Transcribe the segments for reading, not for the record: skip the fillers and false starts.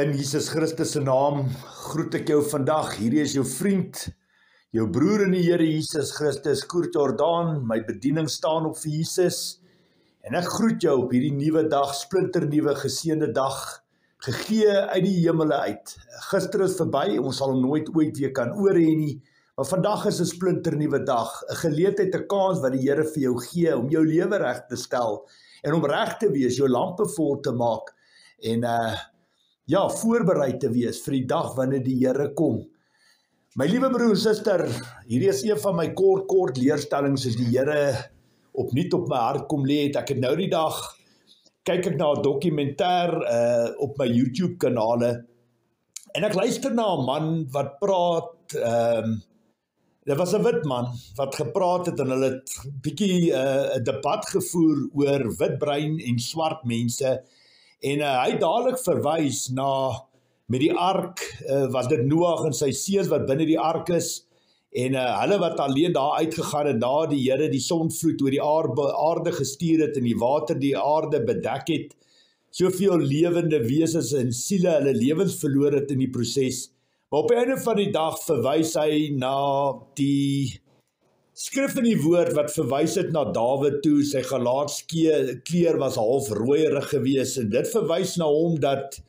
In Jesus Christus se naam groet ek jou vandag. Hierdie is jou vriend, jou broer in die Here Jesus Christus, Koert Jordaan. My bediening staan op vir Jesus. En ek groet jou op hierdie nuwe dag, splinternuwe geseënde dag, gegee uit die hemele uit. Gister is verby, ons sal hom nooit ooit weer kan oorhê nie. Maar vandag is 'n splinternuwe dag, 'n geleentheid, 'n kans wat die Here vir jou gee om jou lewe reg te stel en om reg te wees, jou lampe vol te maak en voorberei te wees vir die dag wanneer die Here kom. My liewe broer en suster, hierdie is een van my kort leerstellings as die Here opnuut op my hart kom lê het. Ek het nou die dag, kyk ek na 'n dokumentêr op my YouTube kanale en ek luister na 'n man wat praat, dit was 'n wit man wat gepraat het en hulle het 'n bietjie 'n debat gevoer oor wit brein en swart mense. En hy het dadelik verwys na, met die ark, was dit Noag en sy seuns wat binne die ark is, en hulle wat alleen daar uitgegaan het, na die Here die sonvloed oor die aarde gestuur het, en die water die aarde bedek het, soveel lewende wesens en siele hulle lewens verloor het in die proses. Maar op die einde van die dag verwys hy na die skrif in die woord wat verwys het na Dawid toe, sy gelaatskleur was half rooierig gewees, en dit verwys na hom dat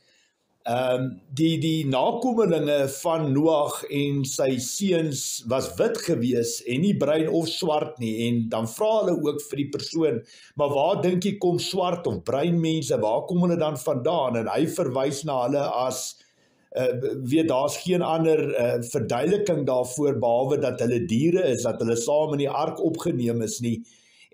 die nakomelinge van Noag en sy seuns was wit gewees, en nie bruin of swart nie, en dan vra hulle ook vir die persoon, maar waar dink jy kom swart of bruin mense, waar kom hulle dan vandaan? En hy verwys na hulle as daar's geen ander verduideliking daarvoor, behalwe dat hulle diere is, dat hulle saam in die ark opgeneem is nie.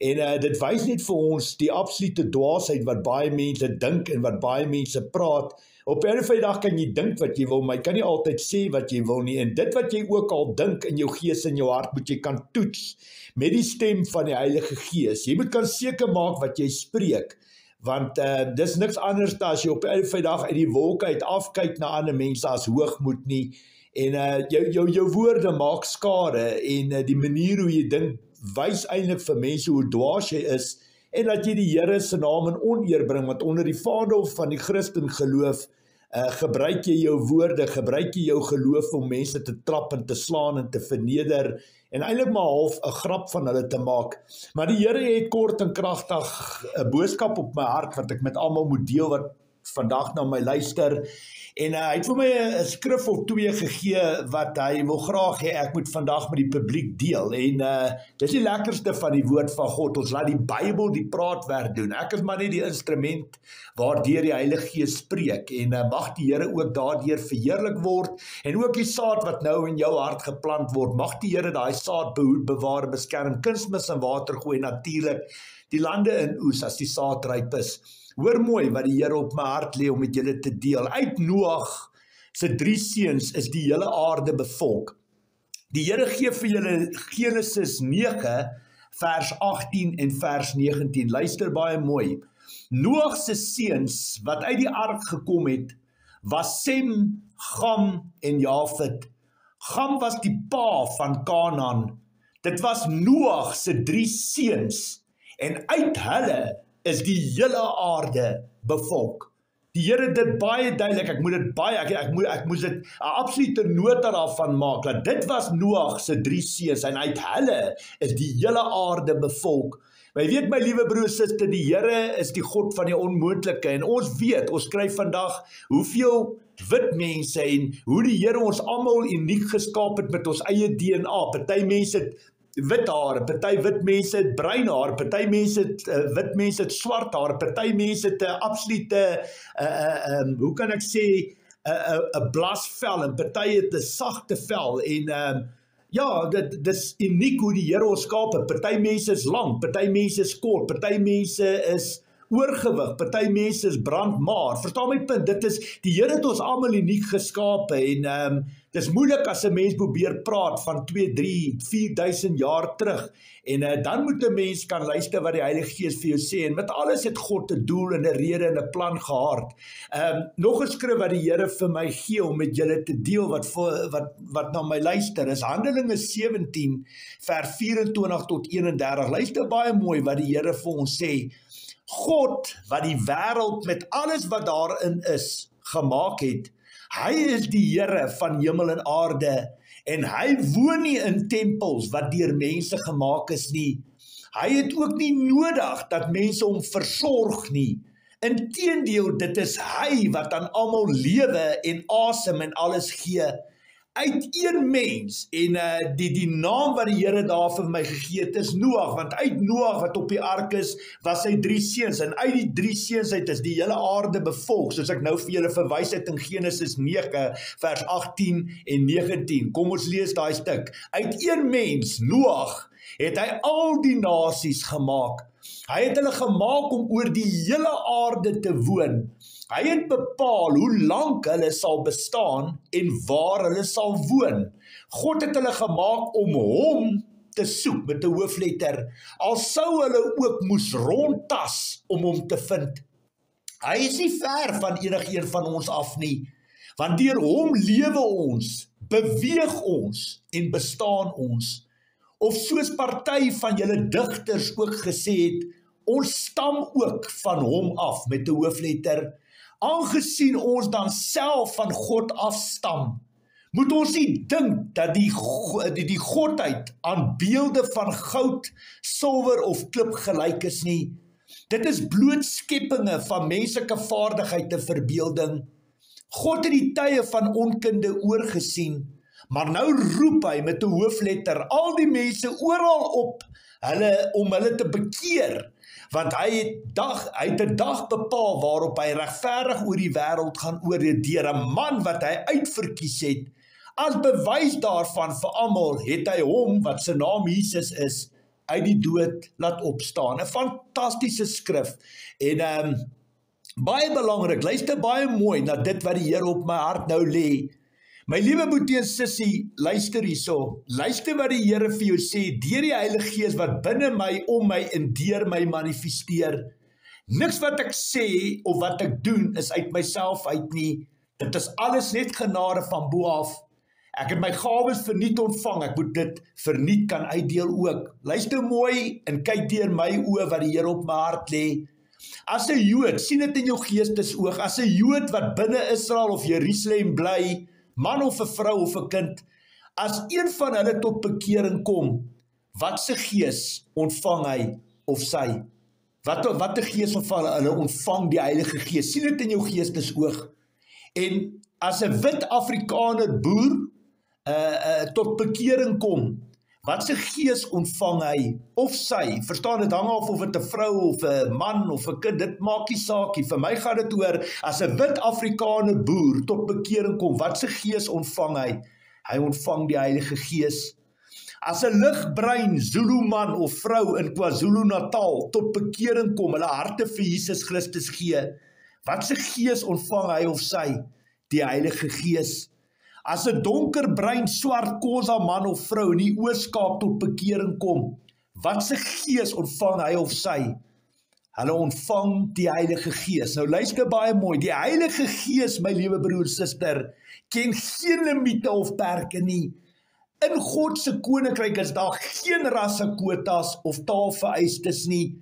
En dit wys net vir ons die absolute dwaasheid wat baie mense dink en wat baie mense praat. Op 'n einde van die dag kan jy dink wat jy wil, maar jy kan nie altyd sê wat jy wil nie. En dit wat jy ook al dink in jou gees en jou hart, moet jy kan toets met die stem van die Heilige Gees. Jy moet kan seker maak wat jy spreek. Want dis niks anders as jy op 'n einde van die dag uit die wolke uit afkyk na ander mense as hoogmoed nie. En jou woorde maak skade, en die manier hoe jy dink wys eintlik vir mense hoe dwaas jy is, en dat jy die Here se naam in oneer bring, want onder die vaandel van die Christen geloof gebruik jy jou woorde, gebruik jy jou geloof om mense te trap en te slaan en te verneder, en eintlik maar half 'n grap van hulle te maak. Maar die Here het kort en kragtig 'n boodskap op my hart wat ek met almal moet deel wat vandag na my luister. En hy het vir my 'n skrif of 2 gegee wat hy wil graag hê ek moet vandag met die publiek deel. En dis die lekkerste van die woord van God. Ons laat die Bybel die praatwerk doen. Ek is maar net die instrument waardeur die Heilige Gees spreek. En mag die Here ook daardeur verheerlik word. En ook die saad wat nou in jou hart geplant word, mag die Here daai saad behoed, bewaar, beskerm, kunsmis en water gooi, natuurlik die lande in oes as die saad ryp is. Hoor mooi wat die Here op my hart lê om met julle te deel. Uit Noag se 3 seuns is die hele aarde bevolk. Die Here gee vir julle Genesis 9 vers 18 en vers 19. Luister baie mooi. Noag se seuns wat uit die ark gekom het, was Sem, Gam en Jafet. Gam was die pa van Kanaan. Dit was Noag se 3 seuns, en uit hulle is die hele aarde bevolk. Die Here het dit baie duidelik, ek moes dit 'n absolute nota daarvan maak, dat dit was Noag se 3 seuns, en uit hulle is die hele aarde bevolk. Maar jy weet, my liewe broer en suster, die Here is die God van die onmoontlike, en ons weet, ons skryf vandag hoeveel wit mense, en hoe die Here ons almal uniek geskaap het met ons eie DNA. Party mense het wit haar, party wit mense het bruin haar, party mense het wit mense het swart haar, party mense het 'n absolute hoe kan ek sê 'n blasvel, en party het 'n sagte vel, en dit is uniek hoe die Here ons skaap het. Party mense is lang, party mense is kort, party mense is oorgewig, party mense is brandmaar. Verstaan my punt? Dit is, die Here het ons almal uniek geskape, en dis moeilik as 'n mens probeer praat van 2, 3, 4000 jaar terug, en dan moet 'n mens kan luister wat die Heilige Gees vir jou sê, en met alles het God 'n doel en 'n rede en 'n plan gehad. Nog 'n skrif wat die Here vir my gee om met julle te deel, wat na my luister, is Handelinge 17 vers 24 tot 31. Luister baie mooi wat die Here vir ons sê. God wat die wêreld met alles wat daarin is gemaak het. Hy is die Here van hemel en aarde en hy woon nie in tempels wat deur mense gemaak is nie. Hy het ook nie nodig dat mense hom versorg nie. Inteendeel, dit is hy wat aan almal lewe en asem en alles gee. Uit een mens, en die naam wat die Here daar vir my gegee het is Noag, want uit Noag wat op die ark is, was hy 3 seuns, en uit die 3 seuns uit is die hele aarde bevolk, soos ek nou vir julle verwys het in Genesis 9, vers 18 en 19. Kom ons lees daai stuk. Uit een mens, Noag, het hy al die nasies gemaak. Hy het hulle gemaak om oor die hele aarde te woon. Hy het bepaal hoe lank hulle sal bestaan en waar hulle sal woon. God het hulle gemaak om hom te soek met 'n hoofletter, al sou hulle ook moes rondtas om hom te vind. Hy is nie ver van enigeen van ons af nie, want deur hom lewe ons, beweeg ons en bestaan ons. Of soos party van julle digters ook gesê het, ons stam ook van hom af met 'n hoofletter. Aangesien ons dan self van God afstam, moet ons nie dink dat die godheid aan beelde van goud, silwer of klip gelyk is nie. Dit is bloot skepinge van menslike vaardigheid en verbeelding. God het die tye van onkunde oorgesien, maar nou roep hy met 'n hoofletter al die mense oral op om hulle te bekeer, want hy het 'n dag bepaal waarop hy regverdig oor die wêreld gaan oordeel deur 'n man wat hy uitverkies het. As bewys daarvan vir almal het hy hom, wat sy naam Jesus is, uit die dood laat opstaan. 'n Fantastiese skrif. En baie belangrik, luister baie mooi na dit wat die Here op my hart nou lê. My liewe boetie en sussie, luister hierso. Luister wat die Here vir jou sê, deur die Heilige Gees wat binne my, om my en deur my manifesteer. Niks wat ek sê of wat ek doen is uit myself uit nie. Dit is alles net genade van bo af. Ek het my gawes verniet ontvang, ek moet dit verniet kan uitdeel ook. Luister mooi en kyk deur my oë wat die Here op my hart lê. As 'n Jood, sien dit in jou geestesoog, as 'n Jood wat binne Israel of Jerusalem bly, man of 'n vrou of 'n kind, as een van hulle tot bekering kom, wat se gees ontvang hy of sy? Wat 'n gees ontvang hulle? Ontvang die Heilige Gees. Sien dit in jou geestesoog. En as 'n wit Afrikaner boer tot bekering kom, wat se gees ontvang hy of sy? Verstaan, dit hang af of dit 'n vrou of 'n man of 'n kind, dit maak nie saak nie. Vir my gaan dit oor, as 'n wit Afrikaner boer tot bekering kom, wat se gees ontvang hy? Hy ontvang die Heilige Gees. As 'n ligbruin Zulu man of vrou in KwaZulu-Natal tot bekering kom, hulle harte vir Jesus Christus gee, wat se gees ontvang hy of sy? Die Heilige Gees. As 'n donkerbruin swart Khoza man of vrou in die Oos-Kaap tot bekering kom, wat se gees ontvang hy of sy? Hulle ontvang die Heilige Gees. Nou luister baie mooi, die Heilige Gees, my liewe broer, suster, ken geen limite of perke nie. In God se koninkryk is daar geen rassekwotas of taalvereistes nie.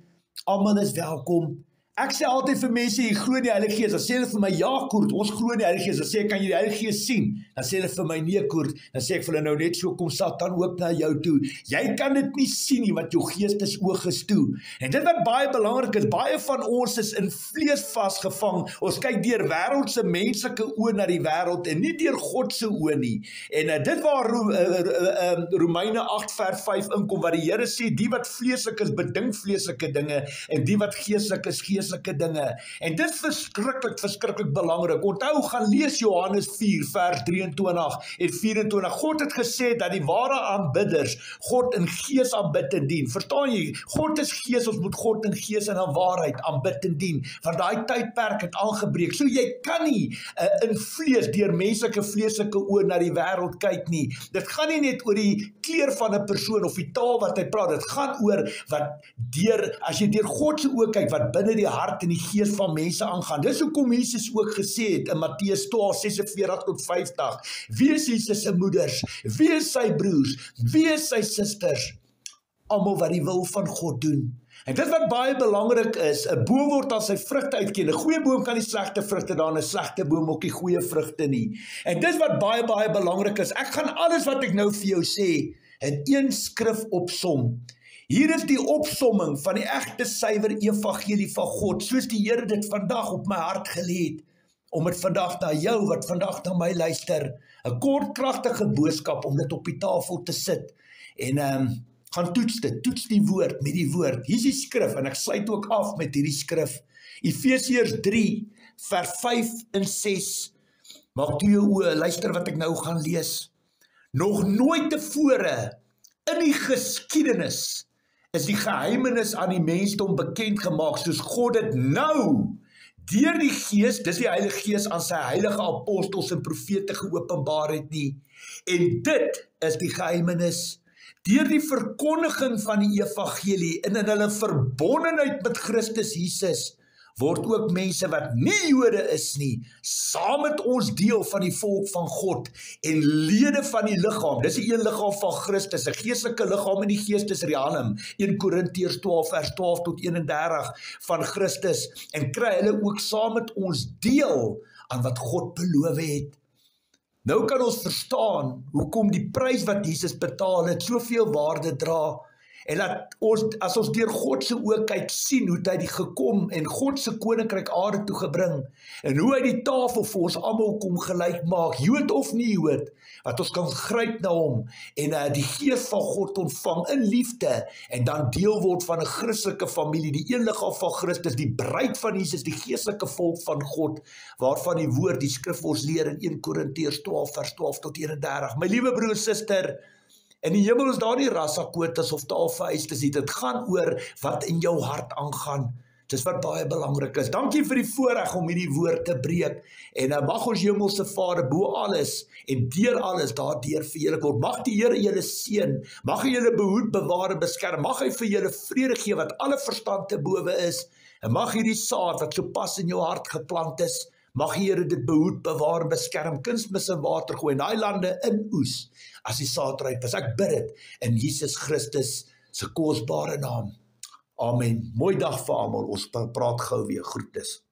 Almal is welkom. Ek sê altyd vir mense, jy glo in die Heilige Gees, dan sê hulle vir my, ja Koert, ons glo in die Heilige Gees, dan sê ek, kan jy die Heilige Gees sien? Dan sê hulle vir my, nee Koert, dan sê ek vir hulle, nou net so kom Satan ook na jou toe. Jy kan dit nie sien nie, want jou geestesoog is toe. En dit wat baie belangrik is, baie van ons is in vlees vasgevang, ons kyk deur wêreldse menslike oë na die wêreld, en nie deur God se oë nie. En dit waar Romeine 8 vers 5 inkom, wat die Here sê, die wat vleeslik is, bedink vleeslike dinge, en die wat geestelik is, geestelik dinge. En dit is verskriklik belangrik. Onthou, gaan lees Johannes 4 vers 23 en 24. God het gesê dat die ware aanbidders God in gees aanbid en dien. Verstaan jy? God is gees, ons moet God in gees en in waarheid aanbid en dien. Want daai tydperk het aangebreek. So jy kan nie in vlees, deur menslike vleeslike oë na die wêreld kyk nie. Dit gaan nie net oor die kleur van 'n persoon of die taal wat hy praat. Dit gaan oor wat as jy deur God se oë kyk, wat binne die hart en die gees van mense aangaan. Dis hoekom Jesus ook gesê het in Matteus 12, 46 tot 50, wie is Jesus se moeders, wie is sy broers, wie is sy susters? Almal wat die wil van God doen. En dit wat baie belangrik is, 'n boom word aan sy vrugte uitken. 'n Goeie boom kan nie slegte vrugte dra, 'n slegte boom ook nie goeie vrugte nie. En dis wat baie belangrik is. Ek gaan alles wat ek nou vir jou sê in een skrif opsom. Hier is die opsomming van die egte suiwer evangelie van God, soos die Here dit vandag op my hart gelê het, om dit vandag na jou, wat vandag na my luister, 'n kort kragtige boodskap om dit op die tafel te sit, en gaan toets dit, toets die woord met die woord. Hier is die skrif, en ek sluit ook af met hierdie skrif, Efesiërs 3, vers 5 en 6, maak toe jou oë, luister wat ek nou gaan lees. Nog nooit tevore in die geskiedenis is die geheimenis aan die mensdom bekend gemaak, soos God dit nou, deur die Gees, dis die Heilige Gees, aan sy heilige apostels en profete geopenbaar het nie. En dit is die geheimenis, deur die verkondiging van die evangelie en in hulle verbondenheid met Christus Jesus, word ook mense wat nie Jode is nie, saam met ons deel van die volk van God en lede van die liggaam. Dis die een liggaam van Christus, 'n geestelike liggaam in die geestesrealm. 1 Korintiërs 12 vers 12 tot 31 van Christus, en kry hulle ook saam met ons deel aan wat God beloof het. Nou kan ons verstaan hoekom die prys wat Jesus betaal het soveel waarde dra, en dat ons, as ons deur God se oë kyk, sien hoe hy die gekom en God se koninkryk aarde toe gebring, en hoe hy die tafel vir ons almal kom gelyk maak, Jood of nie Jood, wat ons kan gryp na hom, en die gees van God ontvang in liefde, en dan deel word van 'n Christelike familie, die een liggaam van Christus, die bruid van Jesus, die geestelike volk van God, waarvan die woord, die skrif ons leer in 1 Korintiërs 12 vers 12 tot 31. My liewe broer en suster, in die hemel is daar nie rassakwotas of taalvereistes nie, dit gaan oor wat in jou hart aangaan. Dis wat baie belangrik is. Dankie vir die voorreg om hierdie woord te breek, en mag ons hemelse Vader bo alles en deur alles daardeur verheerlik word. Mag die Here julle seën, mag hy julle behoed, bewaar en beskerm, mag hy vir julle vrede gee wat alle verstand te bowe is, en mag hierdie saad wat so pas in jou hart geplant is, mag die Here dit behoed, bewaar en beskerm, kunsmis en water gooi, en daai lande in oes, as die saad ryp is. Ek bid dit in Jesus Christus se kosbare naam. Amen. Mooi dag vir almal. Ons praat gou weer. Groetes.